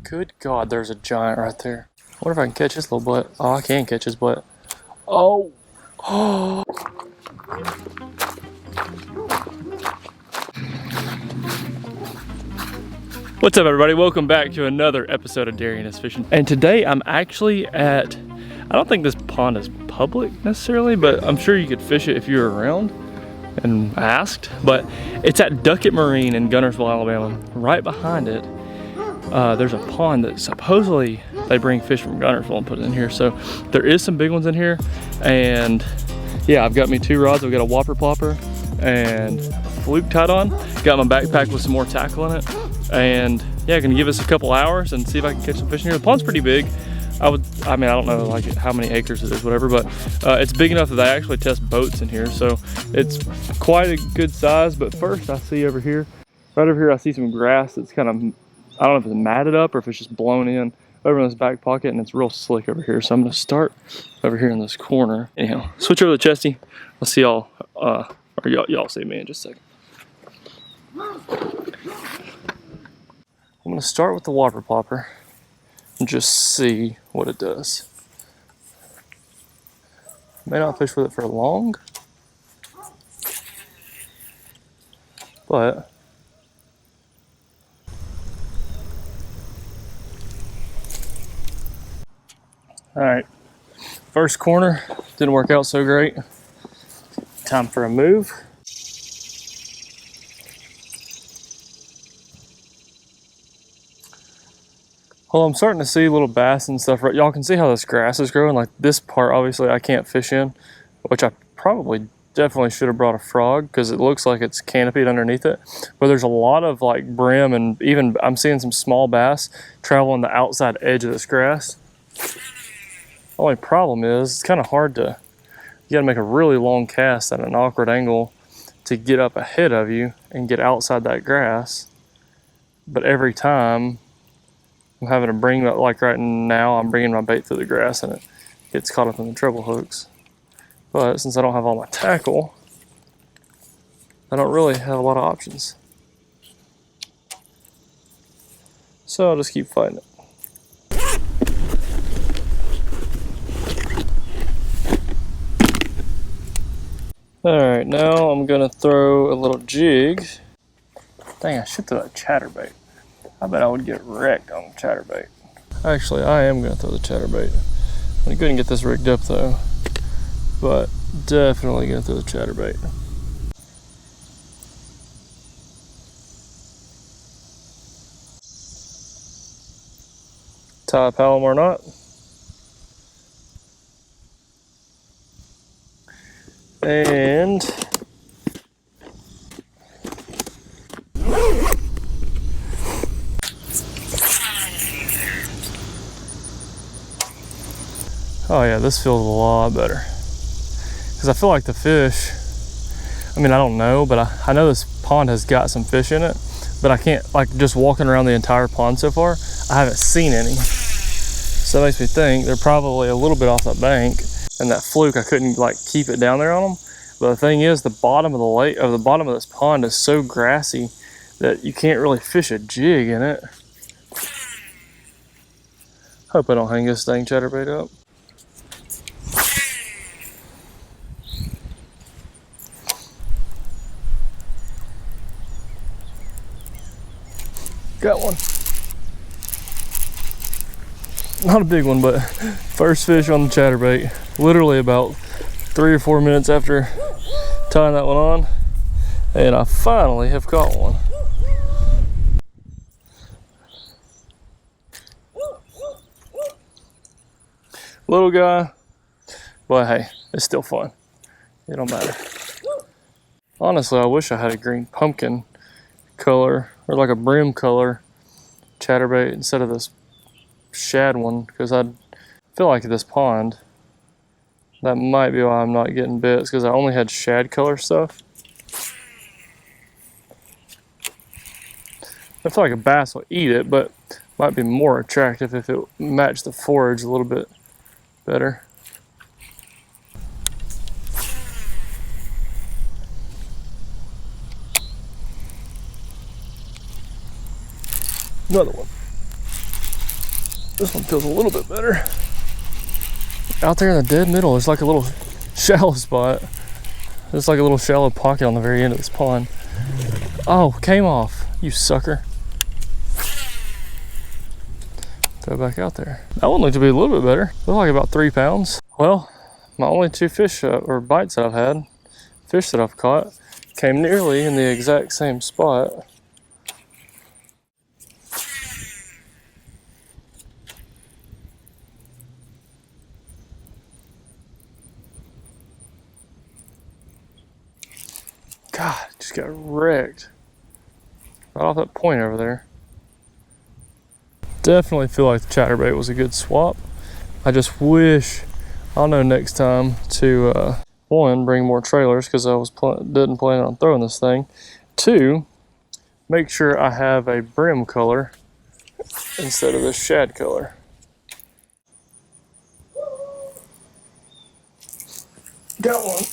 Good God, there's a giant right there. I wonder if I can catch his little butt. Oh, I can catch his butt. Oh! Oh! What's up, everybody? Welcome back to another episode of Darian is Fishing. And today I'm actually at, I don't think this pond is public necessarily, but I'm sure you could fish it if you were around and asked. But it's at Duckett Marine in Guntersville, Alabama. Right behind it, there's a pond that supposedly they bring fish from Guntersville and put it in here. So there is some big ones in here. And yeah, I've got me 2 rods. I've got a whopper plopper and a fluke tied on. Got my backpack with some more tackle in it. And yeah, gonna give us a couple hours and see if I can catch some fish in here. The pond's pretty big. I mean, I don't know like how many acres it is, whatever, but it's big enough that they actually test boats in here. So it's quite a good size. But first I see over here, right over here, I see some grass that's kind of, I don't know if it's matted up or if it's just blown in over in this back pocket, and it's real slick over here. So I'm gonna start over here in this corner. Anyhow, switch over to Chesty. I'll see y'all, or y'all see me in just a second. I'm gonna start with the whopper plopper and just see what it does. May not fish with it for long, but all right, first corner didn't work out so great. Time for a move. Well, I'm starting to see little bass and stuff. Right, y'all can see how this grass is growing. Like this part, obviously, I can't fish in, which I probably definitely should have brought a frog because it looks like it's canopied underneath it. But there's a lot of like brim, and even I'm seeing some small bass traveling the outside edge of this grass. The only problem is it's kind of hard to, you gotta make a really long cast at an awkward angle to get up ahead of you and get outside that grass. But every time I'm having to bring that, like right now, I'm bringing my bait through the grass and it gets caught up in the treble hooks. But since I don't have all my tackle, I don't really have a lot of options. So I'll just keep fighting it. Alright, now I'm gonna throw a little jig. Dang, I should throw a chatterbait. I bet I would get wrecked on the chatterbait. Actually, I am gonna throw the chatterbait. I'm gonna go ahead and get this rigged up though. But definitely gonna throw the chatterbait. Tie a Palomar knot. And oh yeah, this feels a lot better. Because I feel like the fish, I mean, I don't know, but I know this pond has got some fish in it, but I can't, like just walking around the entire pond so far, I haven't seen any. So that makes me think they're probably a little bit off the bank, and that fluke, I couldn't like keep it down there on them. But the thing is, the bottom of the lake, or the bottom of this pond is so grassy that you can't really fish a jig in it. Hope I don't hang this dang chatterbait up. Got one. Not a big one, but first fish on the chatterbait. Literally about 3 or 4 minutes after tying that one on, and I finally have caught one. Little guy, but hey, it's still fun. It don't matter. Honestly, I wish I had a green pumpkin color or like a brim color chatterbait instead of this shad one, because I feel like this pond, that might be why I'm not getting bits, because I only had shad color stuff. I feel like a bass will eat it, but might be more attractive if it matched the forage a little bit better. Another one. This one feels a little bit better. Out there in the dead middle, it's like a little shallow spot. It's like a little shallow pocket on the very end of this pond. Oh, came off, you sucker. Go back out there. That one looked to be a little bit better. Looked like about 3 pounds. Well, my only 2 fish or bites that I've had, fish that I've caught, came nearly in the exact same spot. God, just got wrecked. Right off that point over there. Definitely feel like the chatterbait was a good swap. I just wish, I'll know next time to, one, bring more trailers because I didn't plan on throwing this thing. 2, make sure I have a brim color instead of this shad color. Got one.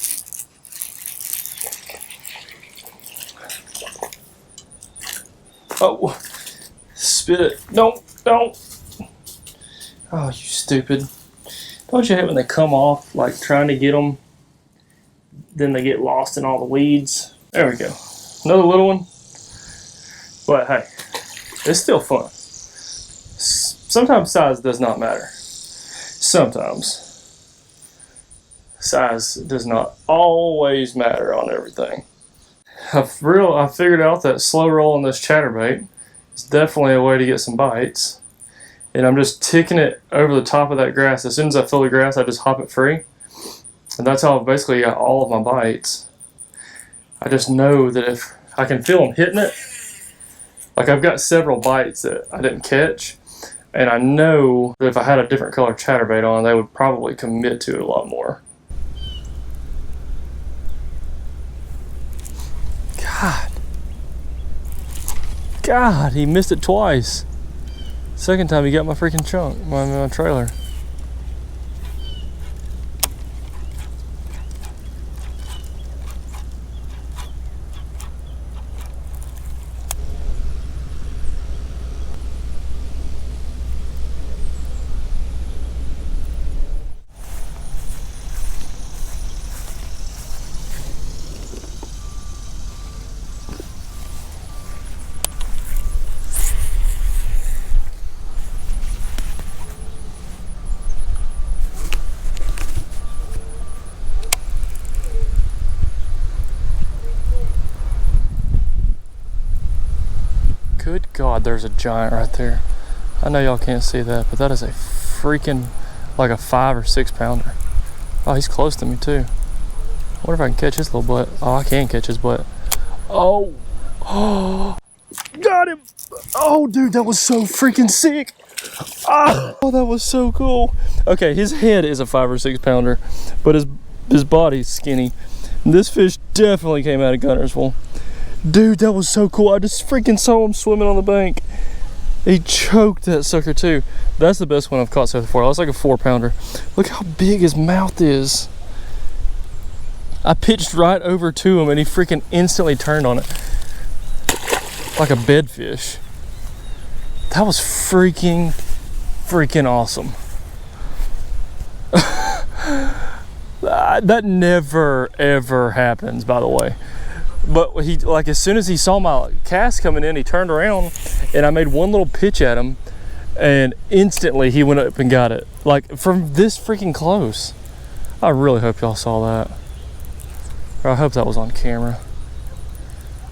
Oh, spit it. Don't. Oh, you stupid. Don't you hate when they come off, like trying to get them, then they get lost in all the weeds? There we go. Another little one. But hey, it's still fun. Sometimes size does not matter. Sometimes. Size does not always matter on everything. I figured out that slow rolling this chatterbait is definitely a way to get some bites. And I'm just ticking it over the top of that grass. As soon as I feel the grass, I just hop it free. And that's how I basically got all of my bites. I just know that if I can feel them hitting it, like I've got several bites that I didn't catch. And I know that if I had a different color chatterbait on, they would probably commit to it a lot more. God, he missed it twice. Second time he got my freaking chunk, my trailer. Good God, there's a giant right there. I know y'all can't see that, but that is a freaking, like a 5 or 6 pounder. Oh, he's close to me too. I wonder if I can catch his little butt. Oh, I can catch his butt. Oh, oh, got him. Oh, dude, that was so freaking sick. Oh, that was so cool. Okay, his head is a 5 or 6 pounder, but his body's skinny. This fish definitely came out of Guntersville. Dude, that was so cool. I just freaking saw him swimming on the bank. He choked that sucker too. That's the best one I've caught so far. That was like a 4 pounder. Look how big his mouth is. I pitched right over to him and he freaking instantly turned on it. Like a bedfish. That was freaking awesome. That never ever happens, by the way. But he, like, as soon as he saw my cast coming in, he turned around and I made one little pitch at him and instantly he went up and got it. Like, from this freaking close. I really hope y'all saw that. Or I hope that was on camera.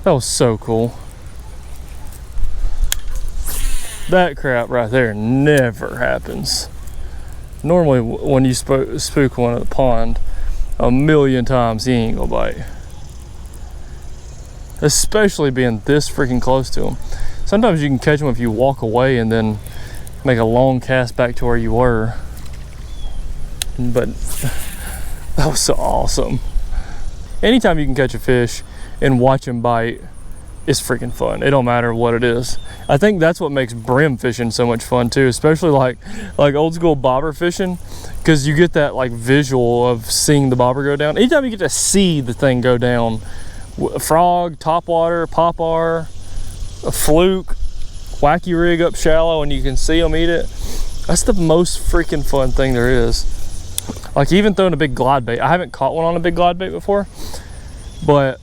That was so cool. That crap right there never happens. Normally when you spook one at the pond, a million times he ain't gonna bite. Especially being this freaking close to him. Sometimes you can catch them if you walk away and then make a long cast back to where you were. But that was so awesome. Anytime you can catch a fish and watch him bite, it's freaking fun. It don't matter what it is. I think that's what makes brim fishing so much fun too, especially like old school bobber fishing, because you get that like visual of seeing the bobber go down. Anytime you get to see the thing go down, a frog, topwater, popar, a fluke, wacky rig up shallow and you can see them eat it. That's the most freaking fun thing there is. Like even throwing a big glide bait. I haven't caught one on a big glide bait before, but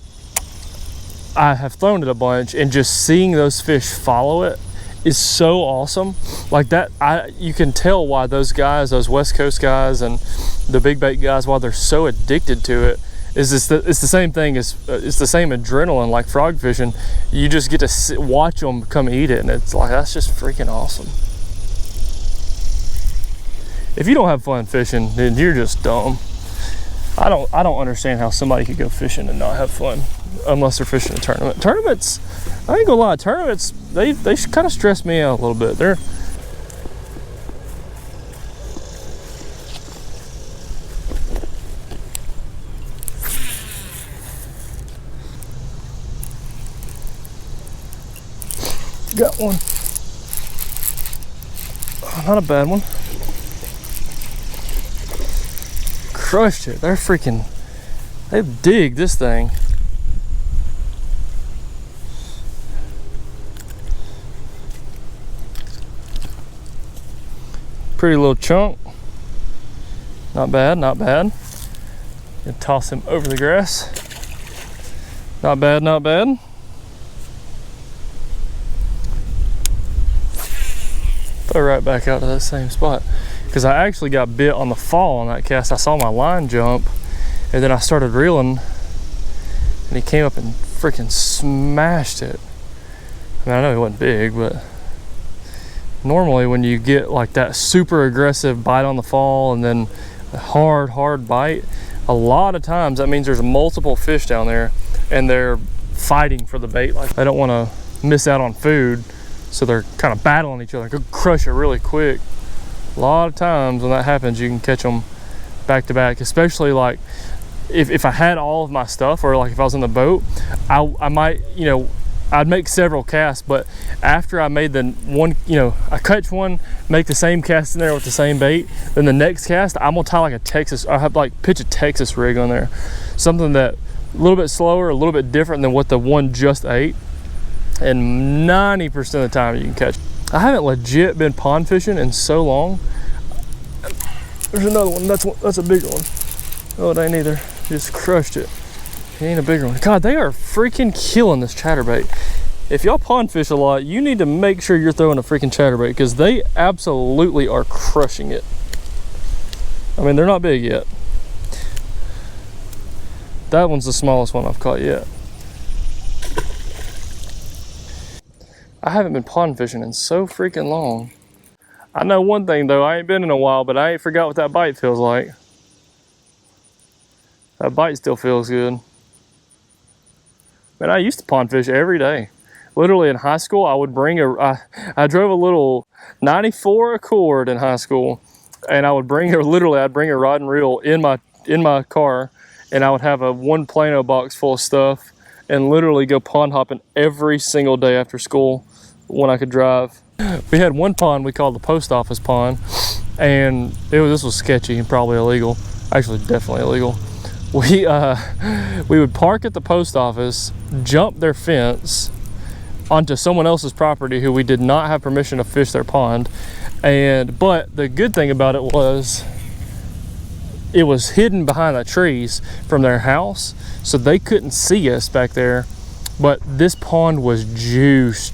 I have thrown it a bunch, and just seeing those fish follow it is so awesome. Like that, you can tell why those guys, those West Coast guys and the big bait guys, why they're so addicted to it. It's the same thing as it's the same adrenaline like frog fishing. You just get to watch them come eat it, and it's like, that's just freaking awesome. If you don't have fun fishing, then you're just dumb. I don't understand how somebody could go fishing and not have fun unless they're fishing a tournament. Tournaments, I ain't gonna lie, tournaments, they kind of stress me out a little bit. They're got one. Oh, not a bad one. Crushed it. They're freaking, they dig this thing. Pretty little chunk. Not bad, not bad. And toss him over the grass. Not bad, not bad. Throw right back out to that same spot. Because I actually got bit on the fall on that cast. I saw my line jump, and then I started reeling, and he came up and freaking smashed it. I mean, I know he wasn't big, but normally when you get like that super aggressive bite on the fall and then a hard bite, a lot of times that means there's multiple fish down there and they're fighting for the bait. Like they don't want to miss out on food, so they're kind of battling each other. Go crush it really quick. A lot of times when that happens, you can catch them back to back, especially like if I had all of my stuff, or like if I was in the boat, I might, you know, I'd make several casts, but after I made the one, you know, I catch one, make the same cast in there with the same bait, then the next cast, I'm gonna tie like a Texas, I have like pitch a Texas rig on there. Something that a little bit slower, a little bit different than what the one just ate. And 90% of the time you can catch. I haven't legit been pond fishing in so long. There's another one, that's a bigger one. Oh, it ain't either, just crushed it. It ain't a bigger one. God, they are freaking killing this chatterbait. If y'all pond fish a lot, you need to make sure you're throwing a freaking chatterbait, because they absolutely are crushing it. I mean, they're not big yet. That one's the smallest one I've caught yet. I haven't been pond fishing in so freaking long. I know one thing though, I ain't been in a while, but I ain't forgot what that bite feels like. That bite still feels good. Man, I used to pond fish every day. Literally in high school, I would bring I drove a little 94 Accord in high school, and I would bring I'd bring a rod and reel in my car, and I would have a one Plano box full of stuff, and literally go pond hopping every single day after school when I could drive. We had one pond we called the post office pond, and this was sketchy and probably illegal. Actually, definitely illegal. We would park at the post office, jump their fence onto someone else's property who we did not have permission to fish their pond. But the good thing about it was hidden behind the trees from their house, so they couldn't see us back there. But this pond was juice.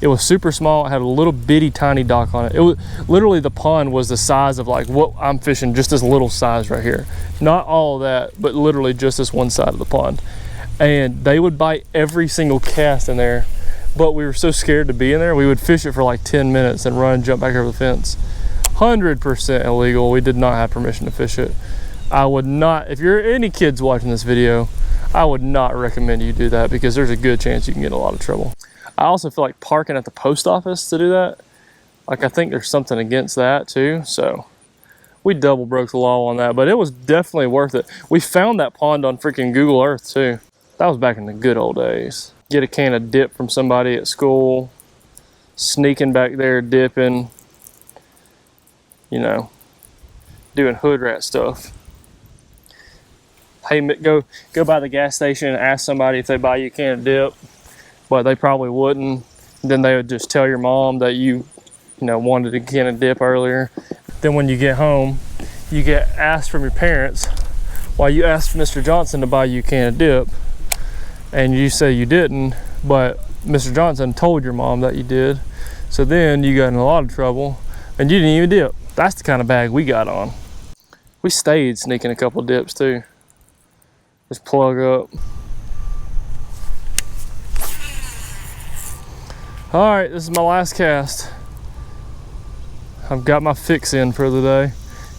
It was super small. It had a little bitty tiny dock on it. It was literally, the pond was the size of like what I'm fishing, just this little size right here. Not all of that, but literally just this one side of the pond. And they would bite every single cast in there, but we were so scared to be in there, we would fish it for like 10 minutes and run and jump back over the fence. 100% illegal. We did not have permission to fish it. I would not, if you're any kids watching this video, I would not recommend you do that, because there's a good chance you can get in a lot of trouble. I also feel like parking at the post office to do that, like I think there's something against that too. So we double broke the law on that, but it was definitely worth it. We found that pond on freaking Google Earth too. That was back in the good old days. Get a can of dip from somebody at school, sneaking back there dipping, you know, doing hood rat stuff. Hey, go by the gas station and ask somebody if they buy you a can of dip, but they probably wouldn't. Then they would just tell your mom that you you know, wanted a can of dip earlier. Then when you get home, you get asked from your parents, why you asked Mr. Johnson to buy you a can of dip, and you say you didn't, but Mr. Johnson told your mom that you did. So then you got in a lot of trouble and you didn't even dip. That's the kind of bag we got on. We stayed sneaking a couple dips too. Just plug up. All right, this is my last cast. I've got my fix in for the day.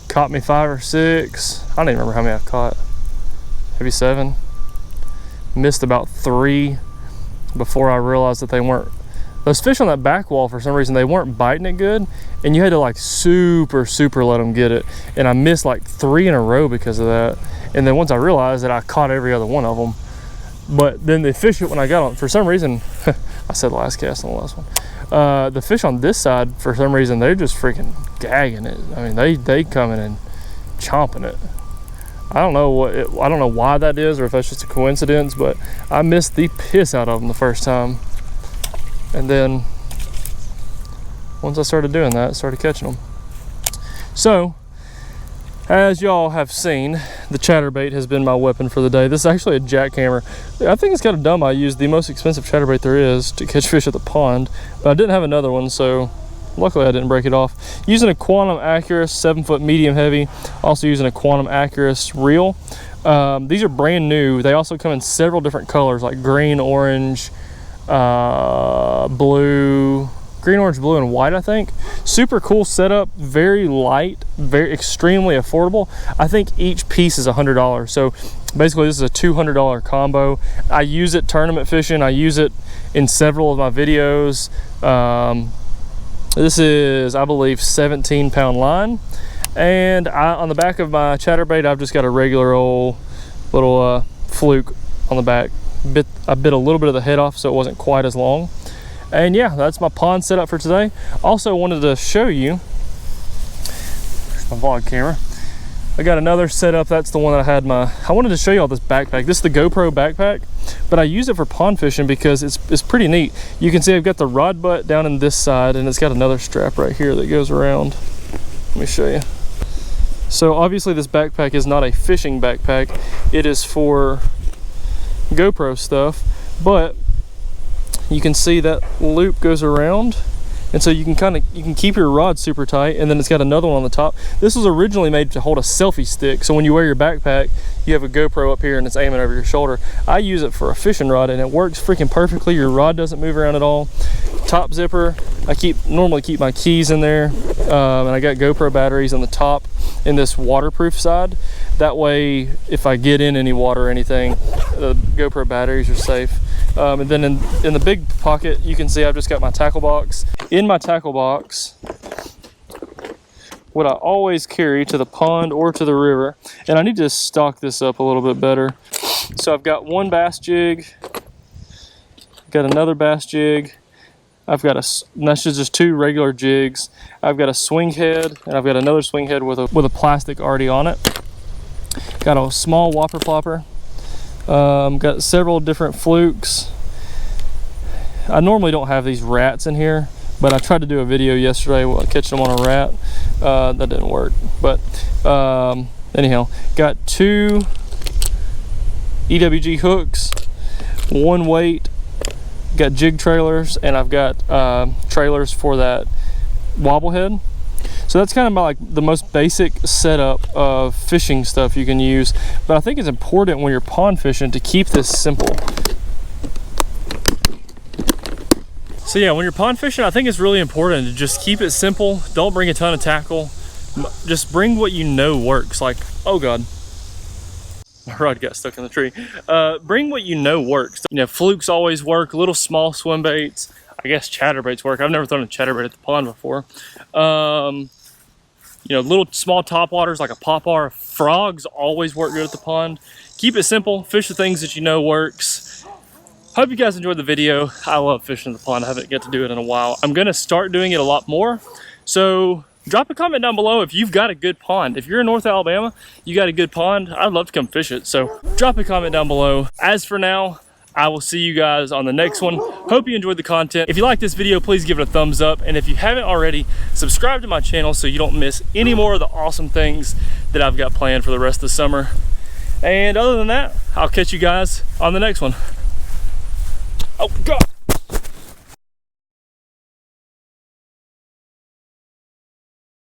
Caught me 5 or 6. I don't even remember how many I've caught. Maybe 7. Missed about 3 before I realized that they weren't. Those fish on that back wall, for some reason, they weren't biting it good, and you had to like super let them get it. And I missed like 3 in a row because of that. And then once I realized that, I caught every other one of them. But then the fish, when I got on, for some reason, I said last cast on the last one. The fish on this side, for some reason, they're just freaking gagging it. I mean, they coming and chomping it. I don't know why that is, or if that's just a coincidence, but I missed the piss out of them the first time. And then once I started doing that, I started catching them. So, as y'all have seen, the chatterbait has been my weapon for the day. This is actually a JackHammer. I think it's kind of dumb I used the most expensive chatterbait there is to catch fish at the pond, but I didn't have another one, so luckily I didn't break it off. Using a Quantum Accurist 7-foot medium heavy, also using a Quantum Accurist reel. These are brand new. They also come in several different colors, like green, orange, blue, green, orange, blue, and white, I think. Super cool setup, very light, very extremely affordable. I think each piece is $100. So basically this is a $200 combo. I use it tournament fishing. I use it in several of my videos. This is, I believe, 17-pound line. And on the back of my chatterbait, I've just got a regular old little fluke on the back. I bit a little bit of the head off so it wasn't quite as long. And yeah, that's my pond setup for today. Also wanted to show you, there's my vlog camera. I got another setup. That's the one that I wanted to show you all this backpack. This is the GoPro Backpack, but I use it for pond fishing because it's pretty neat. You can see I've got the rod butt down in this side, and it's got another strap right here that goes around. Let me show you. So obviously this backpack is not a fishing backpack. It is for GoPro stuff, but you can see that loop goes around, and so you can keep your rod super tight, and then it's got another one on the top. This was originally made to hold a selfie stick, so when you wear your backpack, you have a GoPro up here and it's aiming over your shoulder. I use it for a fishing rod, and it works freaking perfectly. Your rod doesn't move around at all. Top zipper, I normally keep my keys in there, and I got GoPro batteries on the top in this waterproof side. That way, if I get in any water or anything, the GoPro batteries are safe. And then in the big pocket, you can see I've just got my tackle box. In my tackle box, what I always carry to the pond or to the river, and I need to stock this up a little bit better. So I've got one bass jig, got another bass jig, I've got and that's just 2 regular jigs. I've got a swing head, and I've got another swing head with a plastic already on it. Got a small whopper plopper. Got several different flukes. I normally don't have these rats in here, but I tried to do a video yesterday catching them on a rat. That didn't work, but anyhow, got 2 EWG hooks, 1 weight, got jig trailers, and I've got trailers for that wobble head. So that's kind of like the most basic setup of fishing stuff you can use, but I think it's important when you're pond fishing to keep this simple. So yeah, when you're pond fishing, I think it's really important to just keep it simple. Don't bring a ton of tackle. Just bring what you know works. Like, oh God, my rod got stuck in the tree. Bring what you know works. You know, flukes always work, little small swim baits. I guess chatterbaits work. I've never thrown a chatterbait at the pond before. You know, little small topwaters like a popper. Frogs always work good at the pond. Keep it simple. Fish the things that you know works. Hope you guys enjoyed the video. I love fishing in the pond. I haven't get to do it in a while. I'm gonna start doing it a lot more. So drop a comment down below if you've got a good pond. If you're in North Alabama, you got a good pond, I'd love to come fish it. So drop a comment down below. As for now, I will see you guys on the next one. Hope you enjoyed the content. If you like this video, please give it a thumbs up. And if you haven't already, subscribe to my channel so you don't miss any more of the awesome things that I've got planned for the rest of the summer. And other than that, I'll catch you guys on the next one. Oh God.